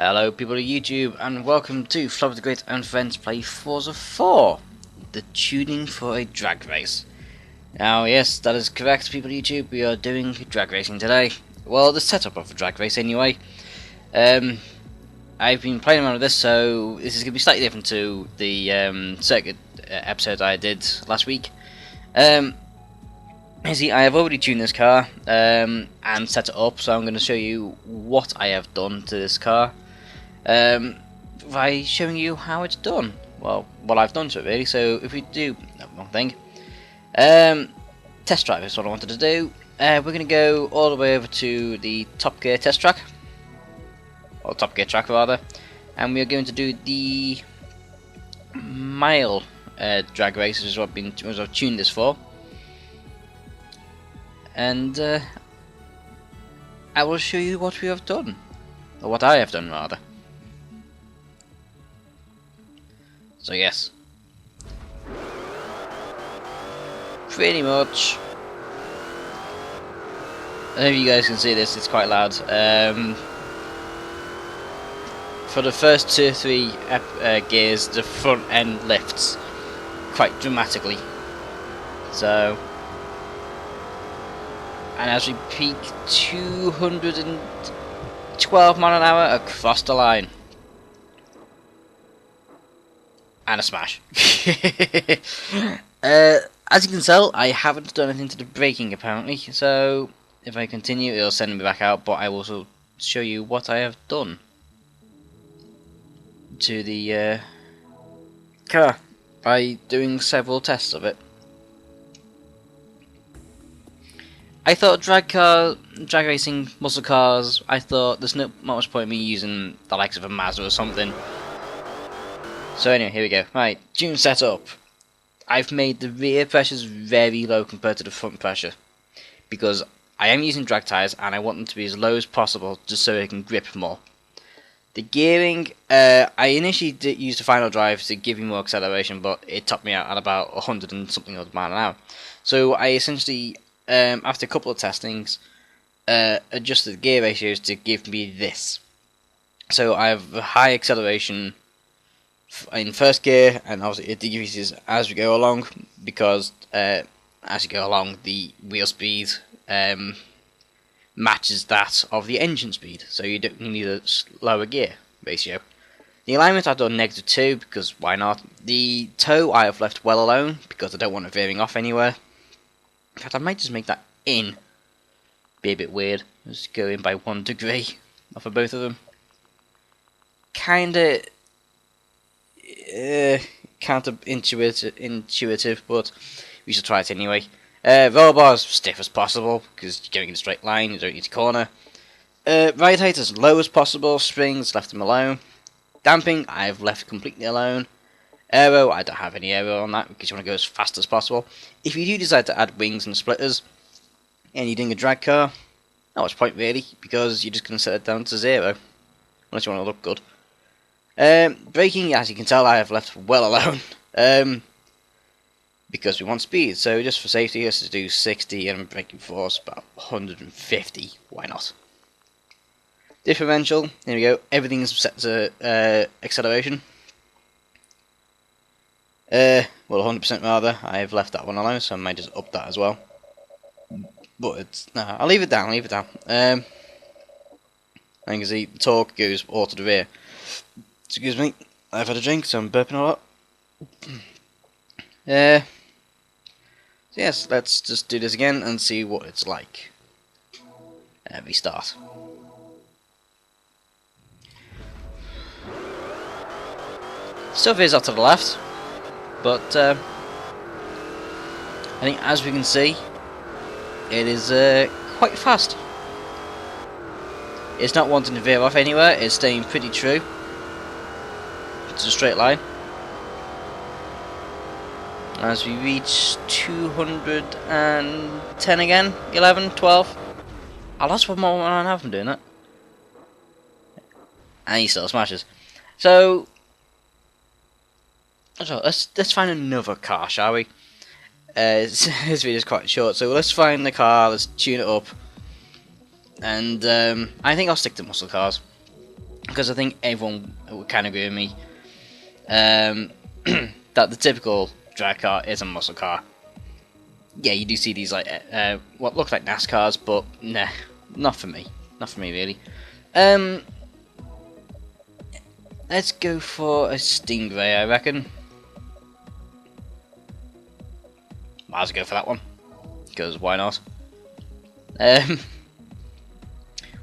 Hello people of YouTube and welcome to Flobaththegr8 and Friends play Forza 4, the tuning for a drag race. Now yes, that is correct people of YouTube, we are doing drag racing today. Well, the setup of a drag race anyway. I've been playing around with this, so this is going to be slightly different to the circuit episode I did last week. You see, I have already tuned this car and set it up, so I'm going to show you what I have done to this car by showing you how it's done. Well, what I've done to it really. So if we do one thing, test drive is what I wanted to do. We're going to go all the way over to the Top Gear test track, or Top Gear track rather, and we are going to do the mile drag race, which is what I've tuned this for. And I will show you what we have done, or what I have done rather. So yes, pretty much. I don't know if you guys can see this, it's quite loud. For the first 2 or 3 gears, the front end lifts quite dramatically. So, and as we peak 212 miles an hour across the line. And a smash. As you can tell, I haven't done anything to the braking apparently, so if I continue it'll send me back out, but I will also show you what I have done to the car by doing several tests of it. I thought drag racing, muscle cars, I thought there's not much point in me using the likes of a Mazda or something. So anyway, here we go. Right, tune set up. I've made the rear pressures very low compared to the front pressure, because I am using drag tyres and I want them to be as low as possible just so I can grip more. The gearing, I initially did use the final drive to give me more acceleration, but it topped me out at about 100 and something odd mile an hour. So I essentially, after a couple of testings, adjusted the gear ratios to give me this. So I have a high acceleration in first gear, and obviously it decreases as we go along, because as you go along the wheel speed matches that of the engine speed, so you don't need a slower gear ratio. The alignment I've done -2 because why not. The toe I have left well alone because I don't want it veering off anywhere. In fact, I might just make that in. Be a bit weird. Just go in by 1 degree off of both of them. Kinda counterintuitive, but we should try it anyway. Roll bars stiff as possible because you're going in a straight line, you don't need to corner. Ride height as low as possible, springs left them alone. Damping I've left completely alone. Aero, I don't have any aero on that because you want to go as fast as possible. If you do decide to add wings and splitters and you're doing a drag car, not much point really, because you're just going to set it down to 0 unless you want to look good. Braking, as you can tell, I have left well alone, because we want speed, so just for safety let's just do 60 and braking force about 150, why not. Differential, here we go, everything is set to acceleration. Well, 100% rather, I have left that one alone, so I might just up that as well. But it's, no, I'll leave it down, and you can see the torque goes all to the rear. Excuse me, I've had a drink, so I'm burping a lot. So yes, let's just do this again and see what it's like. Restart. Still veers off to the left, but I think as we can see, it is quite fast. It's not wanting to veer off anywhere, it's staying pretty true. It's a straight line. As we reach 210 again, 11, 12. I lost 1 more and a half from doing that. And he still smashes. So let's find another car, shall we? This video is quite short, so let's find the car, let's tune it up. And I think I'll stick to muscle cars. because I think everyone would kind of agree with me that the typical drag car is a muscle car. Yeah, you do see these like what look like NASCARs, but nah, not for me. Not for me really. Let's go for a Stingray, I reckon. Might as well go for that one, because why not?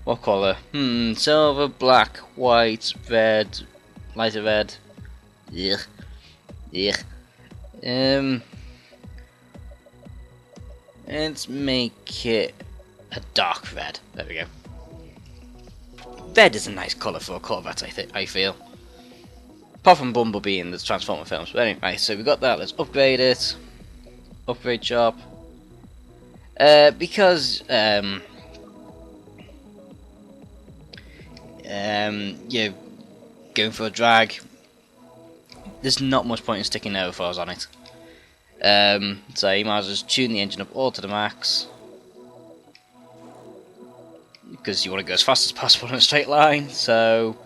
What colour? Silver, black, white, red, lighter red. Yeah, yeah. Let's make it a dark red. There we go. Red is a nice colour for a Corvette, I feel. Apart from Bumblebee in the Transformer films. But anyway, so we got that. Let's upgrade it. Upgrade shop. Because you're going for a drag, there's not much point in sticking Novos on it. So you might as well just tune the engine up all to the max, because you want to go as fast as possible in a straight line. So,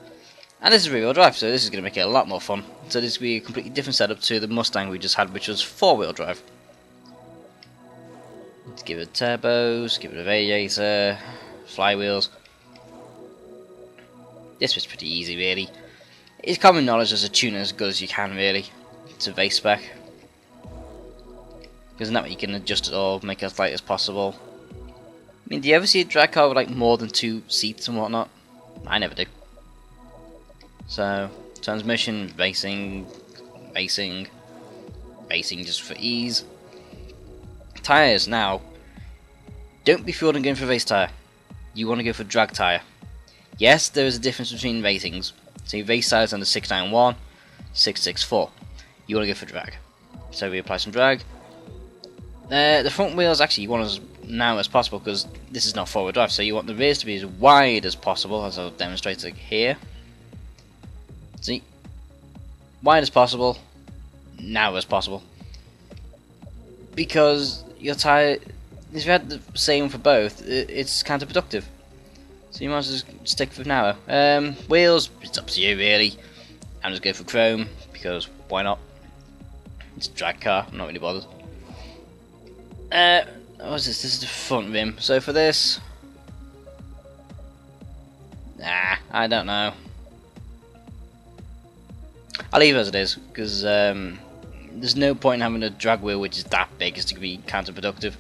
and this is rear-wheel drive, so this is going to make it a lot more fun. So this will be a completely different setup to the Mustang we just had, which was four-wheel drive. Let's give it turbos, give it a radiator, flywheels. This was pretty easy, really. It's common knowledge as a tuner as good as you can, really, to base spec. Because in that way you can adjust it all, make it as light as possible. I mean, do you ever see a drag car with like more than 2 seats and whatnot? I never do. So, transmission, racing, racing, racing just for ease. Tyres now. Don't be fooled and going for a race tyre. You want to go for drag tyre. Yes, there is a difference between ratings. So your race tyres on the 691, 664. You want to go for drag. So we apply some drag. The front wheels actually you want as narrow as possible, because this is not forward drive, so you want the rears to be as wide as possible, as I'll demonstrate here. See? Wide as possible, narrow as possible. Because your tyre, if you had the same for both, it's counterproductive. So you might as well just stick with narrow. Wheels, it's up to you really. I'm just going for chrome, because why not? It's a drag car, I'm not really bothered. What's this? This is the front rim. So for this, nah, I don't know. I'll leave it as it is, because there's no point in having a drag wheel which is that big, it's to be counterproductive.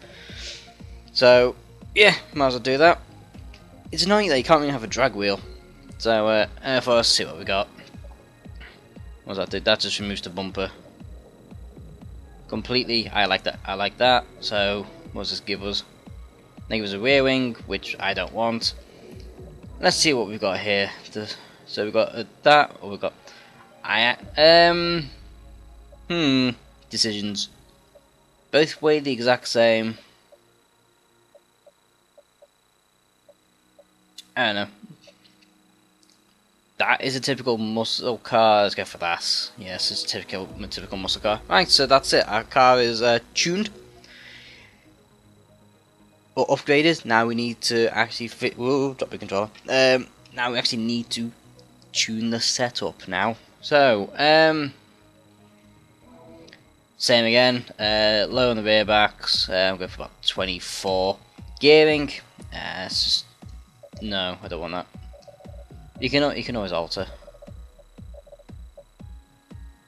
So yeah, might as well do that. It's annoying that you can't really have a drag wheel. So let's see what we got. What's that do? That just removes the bumper completely. I like that. I like that. So what does this give us? Give us a rear wing, which I don't want. Let's see what we've got here. So we've got that, or we've got decisions. Both weigh the exact same. I don't know. That is a typical muscle car. Let's go for that. Yes, it's a typical muscle car. Right, so that's it. Our car is tuned or upgraded. Now we need to actually fit. Whoa, drop the controller. Now we actually need to tune the setup now. So, same again. Low on the rear backs. I'm going for about 24. Gearing. It's just, no, I don't want that. You can always alter.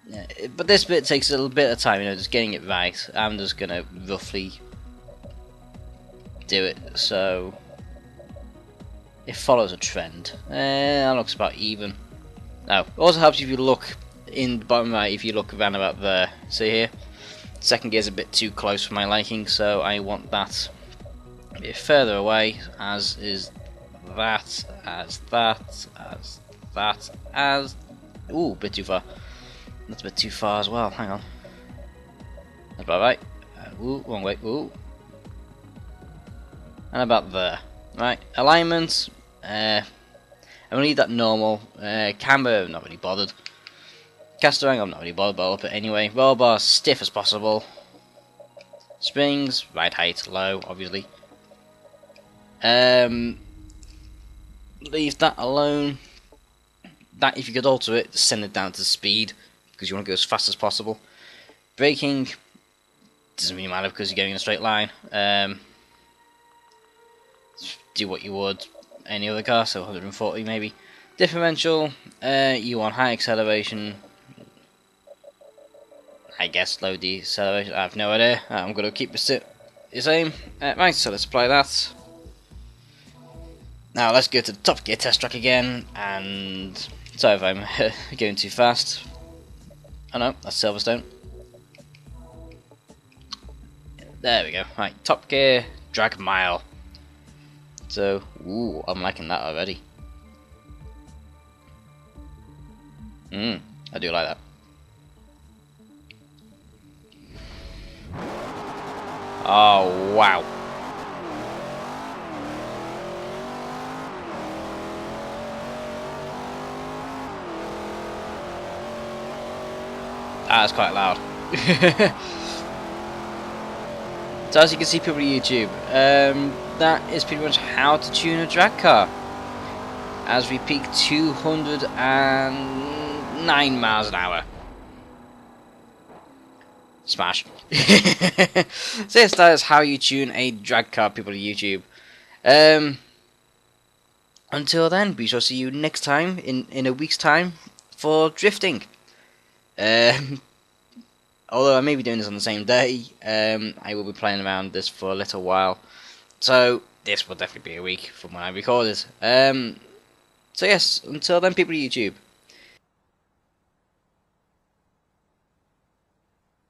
Yeah, but this bit takes a little bit of time, you know, just getting it right. I'm just gonna roughly do it so it follows a trend. That looks about even. Now, it also helps if you look in the bottom right, if you look around about there. See here? Second gear's a bit too close for my liking, so I want that a bit further away, as is that, as that, as that, as... Ooh, a bit too far. That's a bit too far as well, hang on. That's about right. Ooh, wrong way, ooh. And about there. Right, alignment, I'm gonna leave that normal. Camber, I'm not really bothered. Casterang, I'm not really bothered, but I'll up it anyway. Roll bar, stiff as possible. Springs, right height, low, obviously. Leave that alone. that if you could alter it, send it down to speed because you want to go as fast as possible. Braking doesn't really matter because you're going in a straight line. Do what you would any other car, so 140 maybe. Differential, you want high acceleration. I guess low deceleration. I have no idea. I'm going to keep the same. Right, so let's apply that. Now let's go to the Top Gear test track again, and sorry if I'm going too fast. Oh no, that's Silverstone. There we go. Right, Top Gear drag mile. So, ooh, I'm liking that already. I do like that. Oh wow. That's quite loud. So as you can see, people on YouTube, that is pretty much how to tune a drag car. As we peak 209 miles an hour. Smash. So yes, that is how you tune a drag car, people on YouTube. Until then, we shall see you next time in a week's time for drifting. Although I may be doing this on the same day, I will be playing around this for a little while. So this will definitely be a week from when I record it. So yes, until then, people on YouTube,